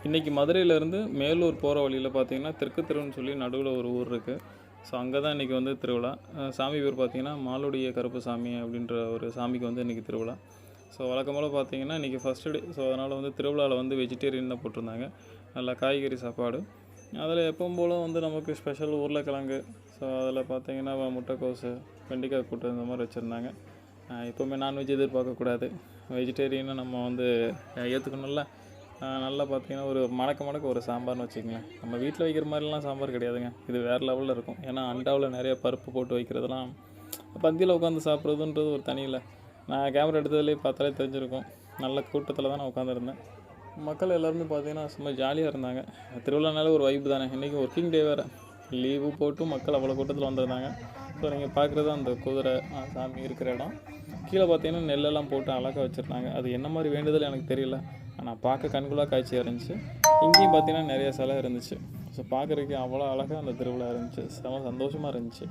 இன்றைக்கி மதுரையிலேருந்து மேலூர் போகிற வழியில் பார்த்தீங்கன்னா தெற்கு தெருவுன்னு சொல்லி நடுவில் ஒரு ஊர் இருக்குது. ஸோ அங்கே தான் இன்றைக்கி வந்து திருவிழா. சாமி பேர் பார்த்தீங்கன்னா மாலுடைய கருப்பு சாமி அப்படின்ற ஒரு சாமிக்கு வந்து இன்றைக்கி திருவிழா. ஸோ வழக்கம் போல் பார்த்தீங்கன்னா இன்றைக்கி ஃபஸ்ட்டு டே. ஸோ அதனால் வந்து திருவிழாவில் வந்து வெஜிடேரியன் தான் போட்டிருந்தாங்க. நல்லா காய்கறி சாப்பாடு. அதில் எப்பவும் போல் வந்து நமக்கு ஸ்பெஷல் உருளைக்கிழங்கு. ஸோ அதில் பார்த்தீங்கன்னா முட்டைக்கோஸு, வெண்டைக்காய் கூட்டு இந்த மாதிரி வச்சுருந்தாங்க. எப்போவுமே நான்வெஜ் எதிர்பார்க்கக்கூடாது. வெஜிடேரியனை நம்ம வந்து ஏற்றுக்கணும்ல. நல்லா பார்த்தீங்கன்னா ஒரு மணக்க ஒரு சாம்பார்னு வச்சுக்கங்களேன். நம்ம வீட்டில் வைக்கிற மாதிரிலாம் சாம்பார் கிடையாதுங்க. இது வேறு லெவலில் இருக்கும். ஏன்னா அண்டாவில் நிறைய பருப்பு போட்டு வைக்கிறதுலாம் பந்தியில் உட்காந்து சாப்பிட்றதுன்றது ஒரு தனியில். நான் கேமரா எடுத்ததுலேயே பார்த்தாலே தெரிஞ்சிருக்கும். நல்ல கூட்டத்தில் தான் நான் உட்காந்துருந்தேன். மக்கள் எல்லாருமே பார்த்தீங்கன்னா சும்மா ஜாலியாக இருந்தாங்க. திருவிழானாலே ஒரு வைப்பு தானே. இன்றைக்கி ஒர்க்கிங் டே வேறு. லீவு போட்டு மக்கள் அவ்வளோ கூட்டத்தில் வந்திருந்தாங்க. ஸோ நீங்கள் பார்க்குறது அந்த குதிரை சாமி இருக்கிற இடம். கீழே பார்த்தீங்கன்னா நெல்லெல்லாம் போட்டு அழகாக வச்சுருந்தாங்க. அது என்ன மாதிரி வேண்டுதல் எனக்கு தெரியல. ஆனால் பார்க்க கண்கொள்ளா காட்சியாக இருந்துச்சு. இங்கேயும் பார்த்தீங்கன்னா நிறைய சிலை இருந்துச்சு. ஸோ பார்க்குறதுக்கு அவ்வளோ அழகாக அந்த திருவிழா இருந்துச்சு. செம சந்தோஷமாக இருந்துச்சு.